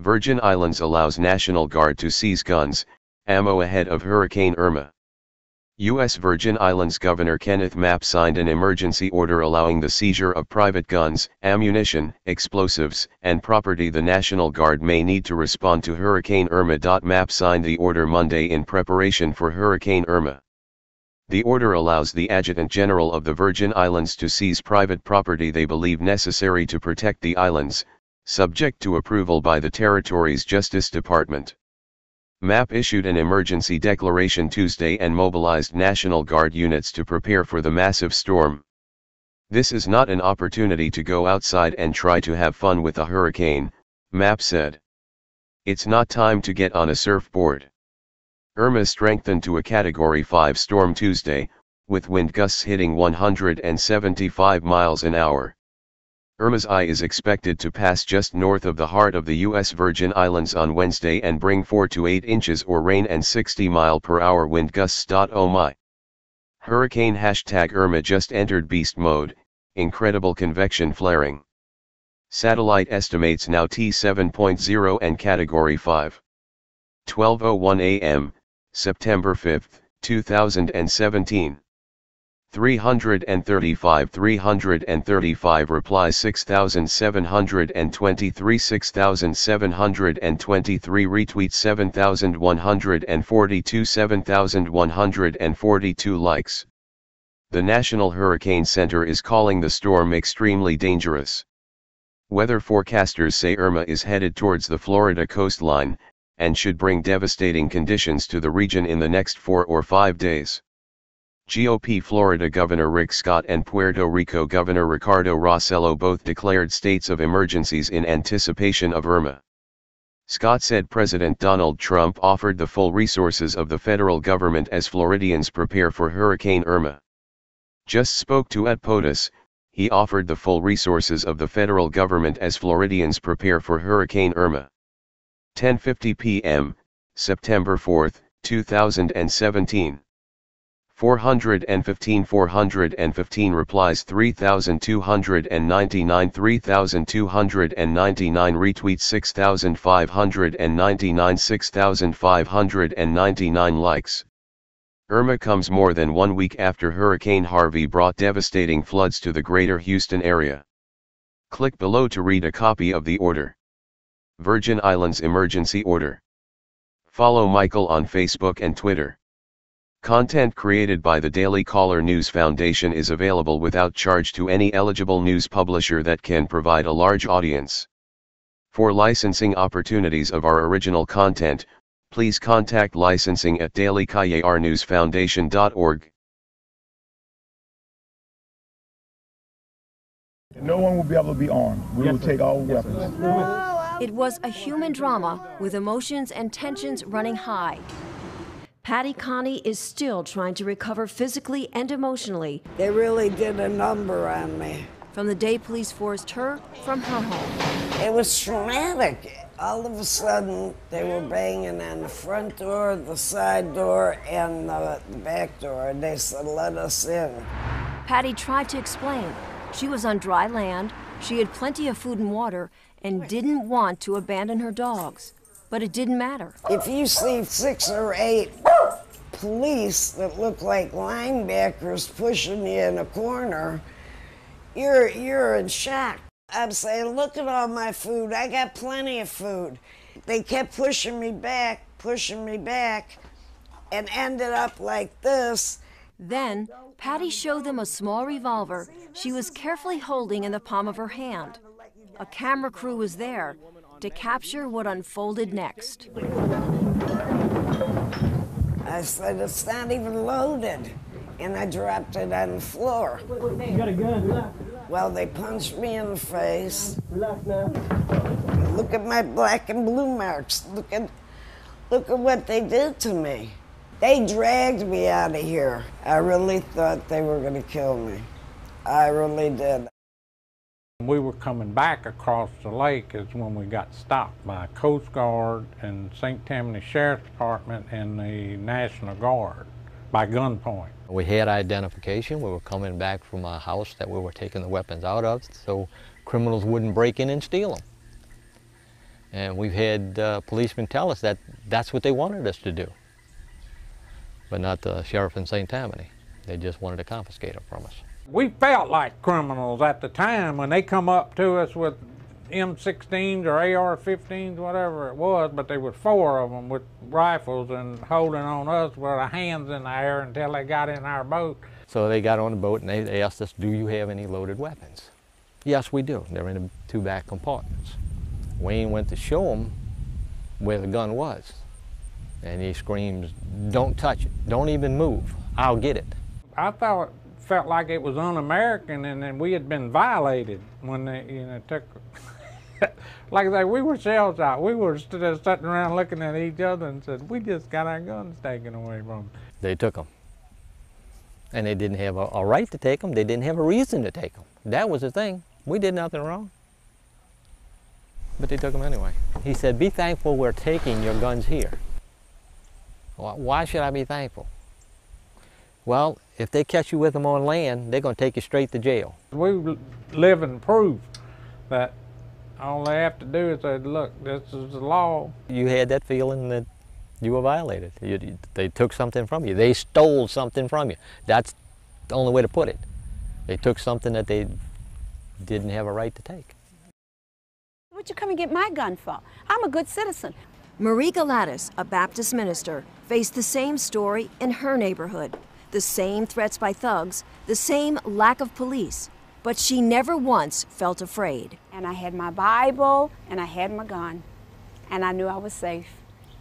Virgin Islands allows National Guard to seize guns, ammo ahead of Hurricane Irma. U.S. Virgin Islands Governor Kenneth Mapp signed an emergency order allowing the seizure of private guns, ammunition, explosives, and property the National Guard may need to respond to Hurricane Irma. Mapp signed the order Monday in preparation for Hurricane Irma. The order allows the Adjutant General of the Virgin Islands to seize private property they believe necessary to protect the islands, subject to approval by the territory's Justice Department. Mapp issued an emergency declaration Tuesday and mobilized National Guard units to prepare for the massive storm. "This is not an opportunity to go outside and try to have fun with a hurricane," Mapp said. "It's not time to get on a surfboard." Irma strengthened to a Category 5 storm Tuesday, with wind gusts hitting 175 miles an hour. Irma's eye is expected to pass just north of the heart of the U.S. Virgin Islands on Wednesday and bring 4 to 8 inches or rain and 60-mile-per-hour wind gusts. Oh my. Hurricane #Irma just entered beast mode, incredible convection flaring. Satellite estimates now T7.0 and Category 5. 12:01 a.m., September 5, 2017. 335 replies 6,723 6,723 retweets 7,142 7,142 likes. The National Hurricane Center is calling the storm extremely dangerous. Weather forecasters say Irma is headed towards the Florida coastline, and should bring devastating conditions to the region in the next 4 or 5 days. GOP Florida Governor Rick Scott and Puerto Rico Governor Ricardo Rossello both declared states of emergencies in anticipation of Irma. Scott said President Donald Trump offered the full resources of the federal government as Floridians prepare for Hurricane Irma. Just spoke to at POTUS, he offered the full resources of the federal government as Floridians prepare for Hurricane Irma. 10:50 p.m., September 4, 2017. 415 replies 3,299 3,299 retweets 6,599 6,599 likes. Irma comes more than 1 week after Hurricane Harvey brought devastating floods to the greater Houston area. Click below to read a copy of the order. Virgin Islands Emergency Order. Follow Michael on Facebook and Twitter. Content created by the Daily Caller News Foundation is available without charge to any eligible news publisher that can provide a large audience. For licensing opportunities of our original content, please contact licensing at dailycallerNewsFoundation.org. No one will be able to be armed. We will take all weapons. It was a human drama with emotions and tensions running high. Patty Connie is still trying to recover physically and emotionally. They really did a number on me. From the day police forced her from her home. It was traumatic. All of a sudden, they were banging on the front door, the side door, and the back door. And they said, "Let us in." Patty tried to explain. She was on dry land, she had plenty of food and water, and didn't want to abandon her dogs. But it didn't matter. If you see 6 or 8 police that look like linebackers pushing you in a corner, you're in shock. I'm saying, look at all my food. I got plenty of food. They kept pushing me back, and ended up like this. Then, Patty showed them a small revolver she was carefully holding in the palm of her hand. A camera crew was there to capture what unfolded next. I said, "It's not even loaded." And I dropped it on the floor. You got a gun, relax. Well, they punched me in the face. Relax now. Look at my black and blue marks. Look at what they did to me. They dragged me out of here. I really thought they were gonna kill me. I really did. We were coming back across the lake is when we got stopped by Coast Guard and St. Tammany Sheriff's Department and the National Guard by gunpoint. We had identification. We were coming back from a house that we were taking the weapons out of so criminals wouldn't break in and steal them. And we've had policemen tell us that that's what they wanted us to do, but not the sheriff in St. Tammany. They just wanted to confiscate them from us. We felt like criminals at the time when they come up to us with M16s or AR-15s, whatever it was, but there were 4 of them with rifles and holding on us with our hands in the air until they got in our boat. So they got on the boat and they asked us, do you have any loaded weapons? Yes, we do. They're in the 2 back compartments. Wayne went to show him where the gun was, and he screams, don't touch it, don't even move, I'll get it. I felt like it was un-American and then we had been violated when they took, like I say, we were shell-shocked. We were just sitting around looking at each other and said, we just got our guns taken away from us. They took them. And they didn't have a right to take them. They didn't have a reason to take them. That was the thing. We did nothing wrong. But they took them anyway. He said, be thankful we're taking your guns here. Why should I be thankful? Well, if they catch you with them on land, they're going to take you straight to jail. We live and prove that all they have to do is say, look, this is the law. You had that feeling that you were violated. They took something from you. They stole something from you. That's the only way to put it. They took something that they didn't have a right to take. What'd you come and get my gun for? I'm a good citizen. Marie Galatis, a Baptist minister, faced the same story in her neighborhood. The same threats by thugs, the same lack of police. But she never once felt afraid. And I had my Bible, and I had my gun, and I knew I was safe.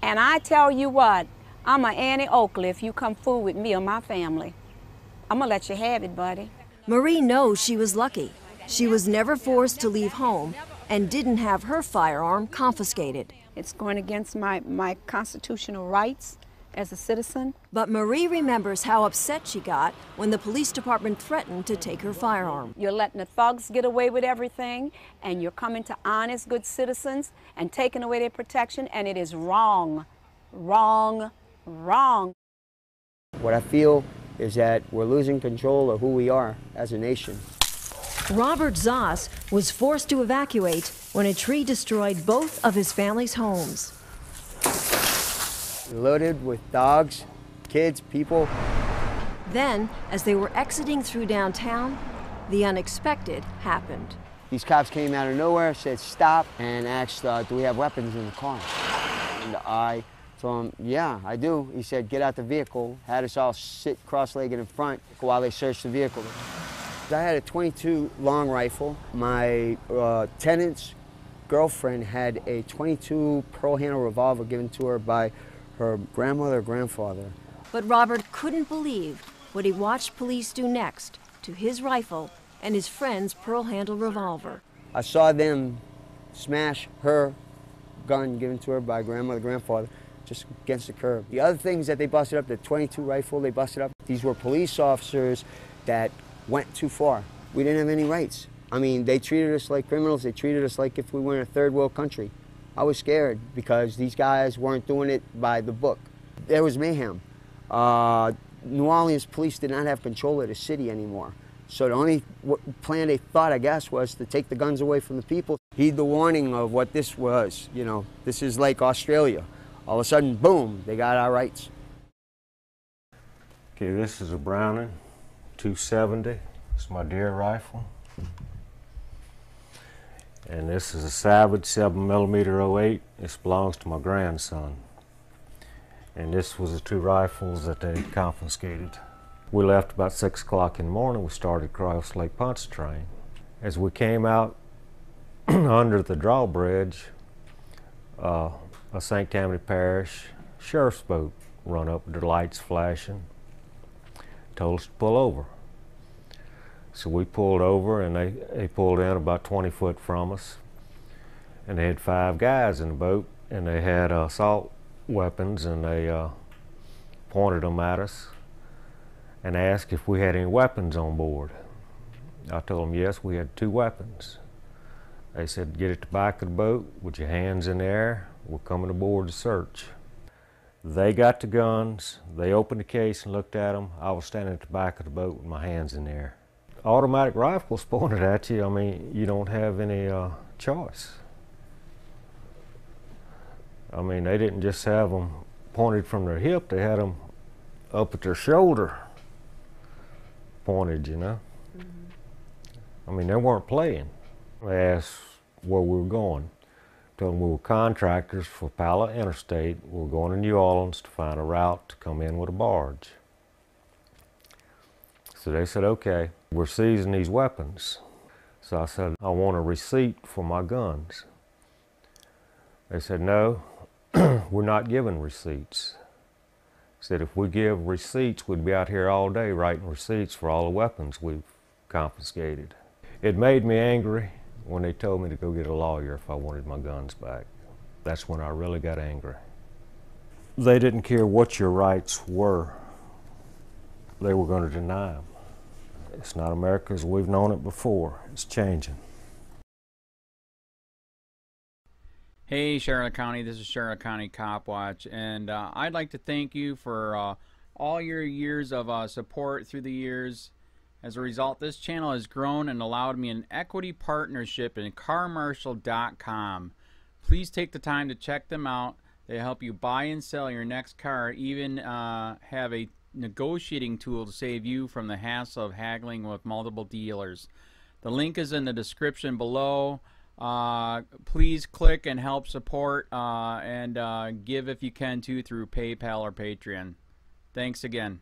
And I tell you what, I'm an Annie Oakley if you come fool with me or my family. I'm gonna let you have it, buddy. Marie knows she was lucky. She was never forced to leave home and didn't have her firearm confiscated. It's going against my constitutional rights as a citizen. But Marie remembers how upset she got when the police department threatened to take her firearm. You're letting the thugs get away with everything, and you're coming to honest, good citizens and taking away their protection, and it is wrong, wrong, wrong. What I feel is that we're losing control of who we are as a nation. Robert Zoss was forced to evacuate when a tree destroyed both of his family's homes. Loaded with dogs, kids, people. Then, as they were exiting through downtown, the unexpected happened. These cops came out of nowhere, said stop, and asked, do we have weapons in the car? And I told him, yeah, I do. He said, get out the vehicle, had us all sit cross-legged in front while they searched the vehicle. I had a .22 long rifle. My tenant's girlfriend had a .22 pearl handle revolver given to her by her grandmother or grandfather. But Robert couldn't believe what he watched police do next to his rifle and his friend's pearl handle revolver. I saw them smash her gun given to her by grandmother, grandfather, just against the curb. The other things that they busted up, the .22 rifle they busted up, these were police officers that went too far. We didn't have any rights. I mean, they treated us like criminals. They treated us like if we were in a third world country. I was scared because these guys weren't doing it by the book. There was mayhem. New Orleans police did not have control of the city anymore. So the only plan they thought, I guess, was to take the guns away from the people. Heed the warning of what this was. You know, this is like Australia. All of a sudden, boom, they got our rights. Okay, this is a Browning 270. It's my deer rifle. And this is a Savage 7mm 08. This belongs to my grandson. And this was the 2 rifles that they confiscated. We left about 6 o'clock in the morning. We started across Lake Pontchartrain. As we came out under the drawbridge, a St. Tammany Parish sheriff's boat run up with their lights flashing, told us to pull over. So we pulled over, and they pulled in about 20 foot from us. And they had 5 guys in the boat, and they had assault weapons, and they pointed them at us and asked if we had any weapons on board. I told them yes, we had 2 weapons. They said, get at the back of the boat with your hands in the air. We're coming aboard to search. They got the guns. They opened the case and looked at them. I was standing at the back of the boat with my hands in the air. Automatic rifles pointed at you. I mean, you don't have any choice. I mean, they didn't just have them pointed from their hip, they had them up at their shoulder pointed, you know. I mean, they weren't playing. They asked where we were going. Told them we were contractors for Pala Interstate. We were going to New Orleans to find a route to come in with a barge. So they said, okay, we're seizing these weapons. So I said, I want a receipt for my guns. They said, no, we're not giving receipts. Said if we give receipts, we'd be out here all day writing receipts for all the weapons we've confiscated. It made me angry when they told me to go get a lawyer if I wanted my guns back. That's when I really got angry. They didn't care what your rights were. They were going to deny them. It's not America as we've known it before. It's changing. Hey Charlotte County, this is Charlotte County COPWATCH, and I'd like to thank you for all your years of support through the years. As a result, this channel has grown and allowed me an equity partnership in carmarshal.com. Please take the time to check them out. They help you buy and sell your next car, even have a negotiating tool to save you from the hassle of haggling with multiple dealers. The link is in the description below. Please click and help support and give if you can too through PayPal or Patreon. Thanks again.